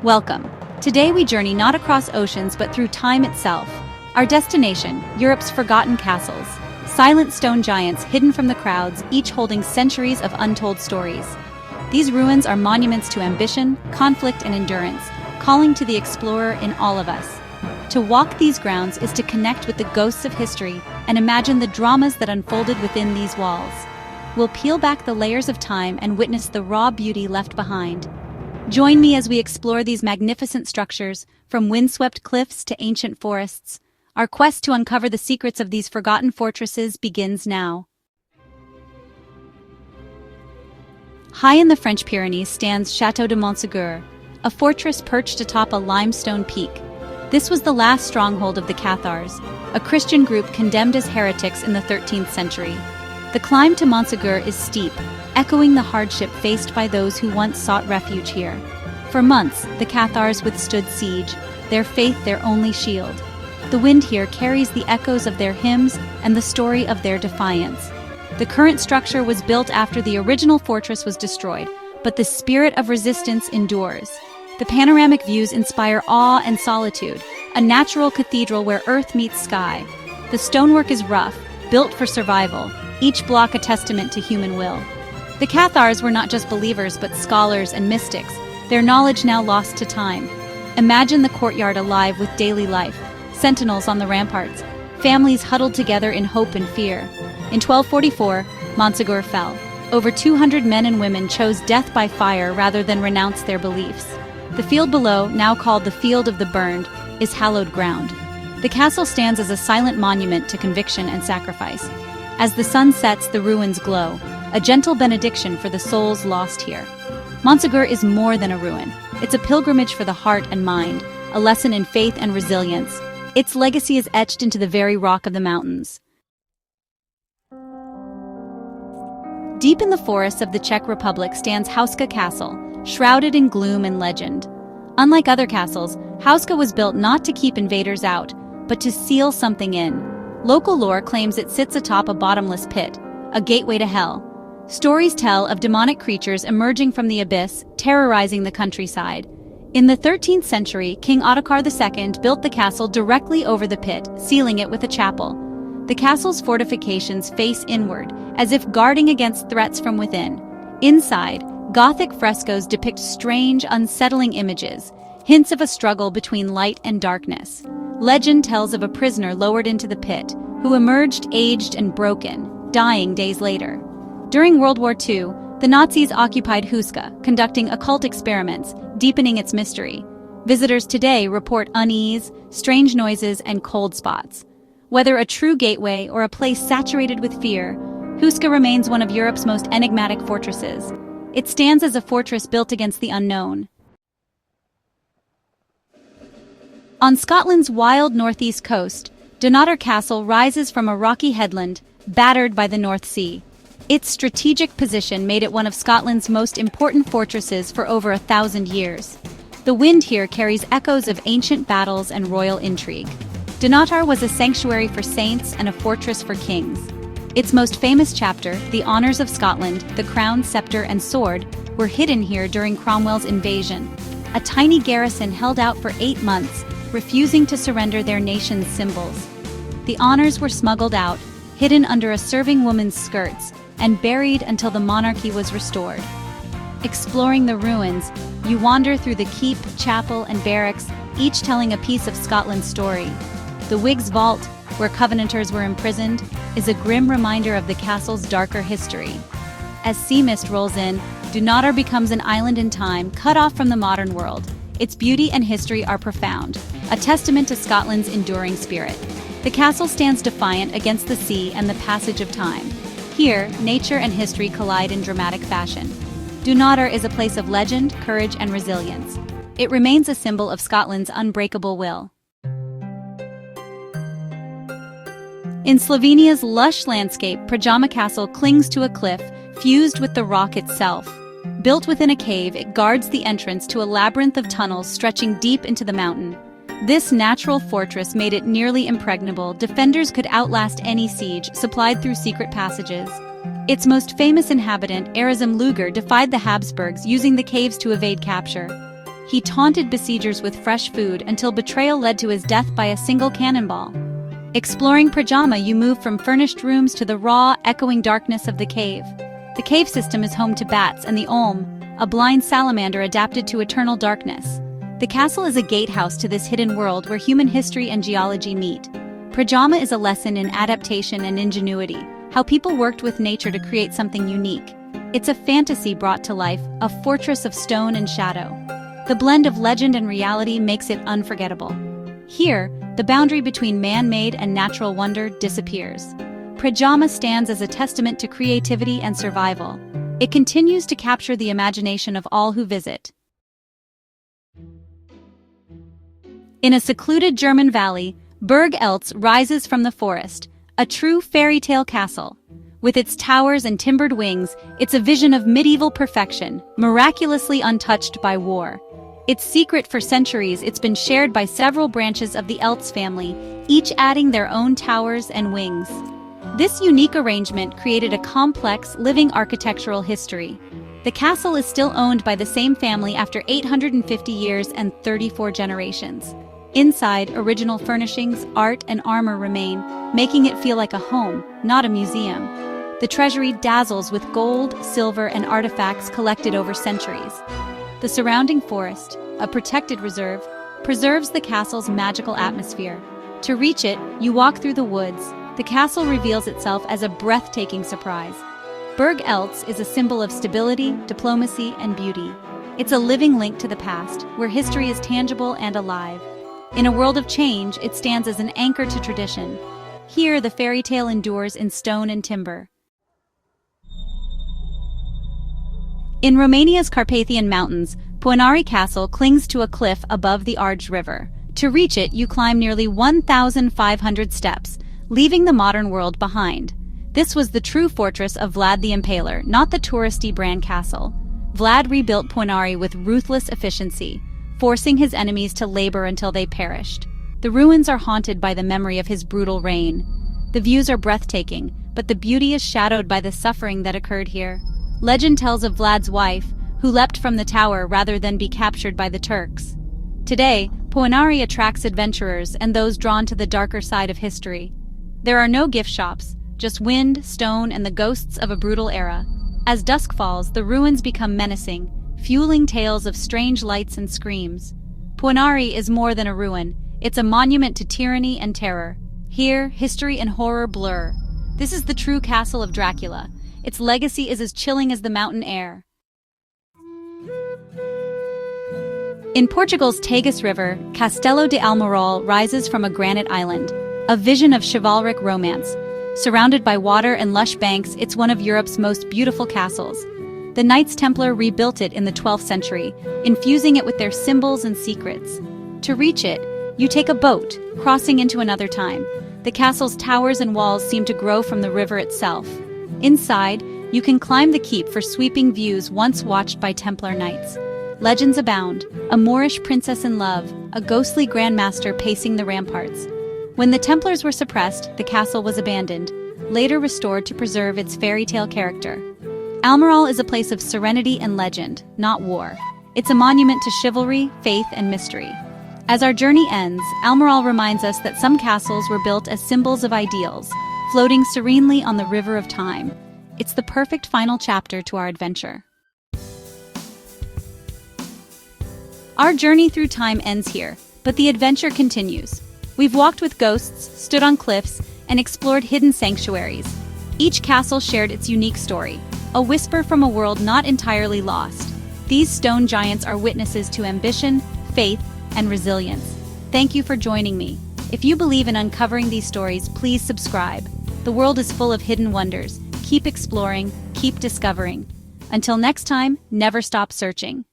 Welcome. Today we journey not across oceans but through time itself. Our destination, Europe's forgotten castles. Silent stone giants hidden from the crowds, each holding centuries of untold stories. These ruins are monuments to ambition, conflict, and endurance, calling to the explorer in all of us. To walk these grounds is to connect with the ghosts of history and imagine the dramas that unfolded within these walls. We'll peel back the layers of time and witness the raw beauty left behind. Join me as we explore these magnificent structures, from windswept cliffs to ancient forests. Our quest to uncover the secrets of these forgotten fortresses begins now. High in the French Pyrenees stands Château de Montségur, a fortress perched atop a limestone peak. This was the last stronghold of the Cathars, a Christian group condemned as heretics in the 13th century. The climb to Montségur is steep, echoing the hardship faced by those who once sought refuge here. For months, the Cathars withstood siege, their faith their only shield. The wind here carries the echoes of their hymns and the story of their defiance. The current structure was built after the original fortress was destroyed, but the spirit of resistance endures. The panoramic views inspire awe and solitude, a natural cathedral where earth meets sky. The stonework is rough, built for survival, each block a testament to human will. The Cathars were not just believers but scholars and mystics, their knowledge now lost to time. Imagine the courtyard alive with daily life, sentinels on the ramparts, families huddled together in hope and fear. In 1244, Montségur fell. Over 200 men and women chose death by fire rather than renounce their beliefs. The field below, now called the Field of the Burned, is hallowed ground. The castle stands as a silent monument to conviction and sacrifice. As the sun sets, the ruins glow, a gentle benediction for the souls lost here. Montségur is more than a ruin. It's a pilgrimage for the heart and mind, a lesson in faith and resilience. Its legacy is etched into the very rock of the mountains. Deep in the forests of the Czech Republic stands Hauska Castle, shrouded in gloom and legend. Unlike other castles, Hauska was built not to keep invaders out, but to seal something in. Local lore claims it sits atop a bottomless pit, a gateway to hell. Stories tell of demonic creatures emerging from the abyss, terrorizing the countryside. In the 13th century, King Ottokar II built the castle directly over the pit, sealing it with a chapel. The castle's fortifications face inward, as if guarding against threats from within. Inside, Gothic frescoes depict strange, unsettling images, hints of a struggle between light and darkness. Legend tells of a prisoner lowered into the pit, who emerged aged and broken, dying days later. During World War II, the Nazis occupied Hauska, conducting occult experiments, deepening its mystery. Visitors today report unease, strange noises, and cold spots. Whether a true gateway or a place saturated with fear, Hauska remains one of Europe's most enigmatic fortresses. It stands as a fortress built against the unknown. On Scotland's wild northeast coast, Dunnottar Castle rises from a rocky headland, battered by the North Sea. Its strategic position made it one of Scotland's most important fortresses for over 1,000 years. The wind here carries echoes of ancient battles and royal intrigue. Dunnottar was a sanctuary for saints and a fortress for kings. Its most famous chapter, the Honours of Scotland, the crown, sceptre, and sword, were hidden here during Cromwell's invasion. A tiny garrison held out for 8 months, refusing to surrender their nation's symbols. The honors were smuggled out, hidden under a serving woman's skirts, and buried until the monarchy was restored. Exploring the ruins, you wander through the keep, chapel, and barracks, each telling a piece of Scotland's story. The Whig's Vault, where Covenanters were imprisoned, is a grim reminder of the castle's darker history. As sea mist rolls in, Dunnottar becomes an island in time, cut off from the modern world. Its beauty and history are profound, a testament to Scotland's enduring spirit. The castle stands defiant against the sea and the passage of time. Here, nature and history collide in dramatic fashion. Dunnottar is a place of legend, courage, and resilience. It remains a symbol of Scotland's unbreakable will. In Slovenia's lush landscape, Prajama Castle clings to a cliff, fused with the rock itself. Built within a cave, it guards the entrance to a labyrinth of tunnels stretching deep into the mountain. This natural fortress made it nearly impregnable. Defenders could outlast any siege, supplied through secret passages. Its most famous inhabitant, Erasm Luger, defied the Habsburgs, using the caves to evade capture. He taunted besiegers with fresh food until betrayal led to his death by a single cannonball. Exploring Prajama, you move from furnished rooms to the raw, echoing darkness of the cave. The cave system is home to bats and the Olm, a blind salamander adapted to eternal darkness. The castle is a gatehouse to this hidden world where human history and geology meet. Prajama is a lesson in adaptation and ingenuity, how people worked with nature to create something unique. It's a fantasy brought to life, a fortress of stone and shadow. The blend of legend and reality makes it unforgettable. Here, the boundary between man-made and natural wonder disappears. Prajama stands as a testament to creativity and survival. It continues to capture the imagination of all who visit. In a secluded German valley, Burg Eltz rises from the forest, a true fairy tale castle. With its towers and timbered wings, it's a vision of medieval perfection, miraculously untouched by war. Its secret for centuries, it's been shared by several branches of the Eltz family, each adding their own towers and wings. This unique arrangement created a complex, living architectural history. The castle is still owned by the same family after 850 years and 34 generations. Inside, original furnishings, art, and armor remain, making it feel like a home, not a museum. The treasury dazzles with gold, silver, and artifacts collected over centuries. The surrounding forest, a protected reserve, preserves the castle's magical atmosphere. To reach it, you walk through the woods. The castle reveals itself as a breathtaking surprise. Burg Eltz is a symbol of stability, diplomacy, and beauty. It's a living link to the past, where history is tangible and alive. In a world of change, it stands as an anchor to tradition. Here, the fairy tale endures in stone and timber. In Romania's Carpathian Mountains, Poenari Castle clings to a cliff above the Arge River. To reach it, you climb nearly 1,500 steps, leaving the modern world behind. This was the true fortress of Vlad the Impaler, not the touristy Bran castle. Vlad rebuilt Poenari with ruthless efficiency, forcing his enemies to labor until they perished. The ruins are haunted by the memory of his brutal reign. The views are breathtaking, but the beauty is shadowed by the suffering that occurred here. Legend tells of Vlad's wife, who leapt from the tower rather than be captured by the Turks. Today, Poenari attracts adventurers and those drawn to the darker side of history. There are no gift shops, just wind, stone, and the ghosts of a brutal era. As dusk falls, the ruins become menacing, fueling tales of strange lights and screams. Poenari is more than a ruin. It's a monument to tyranny and terror. Here, history and horror blur. This is the true castle of Dracula. Its legacy is as chilling as the mountain air. In Portugal's Tagus River, Castelo de Almirall rises from a granite island, a vision of chivalric romance. Surrounded by water and lush banks, it's one of Europe's most beautiful castles. The Knights Templar rebuilt it in the 12th century, infusing it with their symbols and secrets. To reach it, you take a boat, crossing into another time. The castle's towers and walls seem to grow from the river itself. Inside, you can climb the keep for sweeping views once watched by Templar knights. Legends abound, a Moorish princess in love, a ghostly grandmaster pacing the ramparts. When the Templars were suppressed, the castle was abandoned, later restored to preserve its fairy tale character. Almirall is a place of serenity and legend, not war. It's a monument to chivalry, faith, and mystery. As our journey ends, Almirall reminds us that some castles were built as symbols of ideals, floating serenely on the river of time. It's the perfect final chapter to our adventure. Our journey through time ends here, but the adventure continues. We've walked with ghosts, stood on cliffs, and explored hidden sanctuaries. Each castle shared its unique story, a whisper from a world not entirely lost. These stone giants are witnesses to ambition, faith, and resilience. Thank you for joining me. If you believe in uncovering these stories, please subscribe. The world is full of hidden wonders. Keep exploring, keep discovering. Until next time, never stop searching.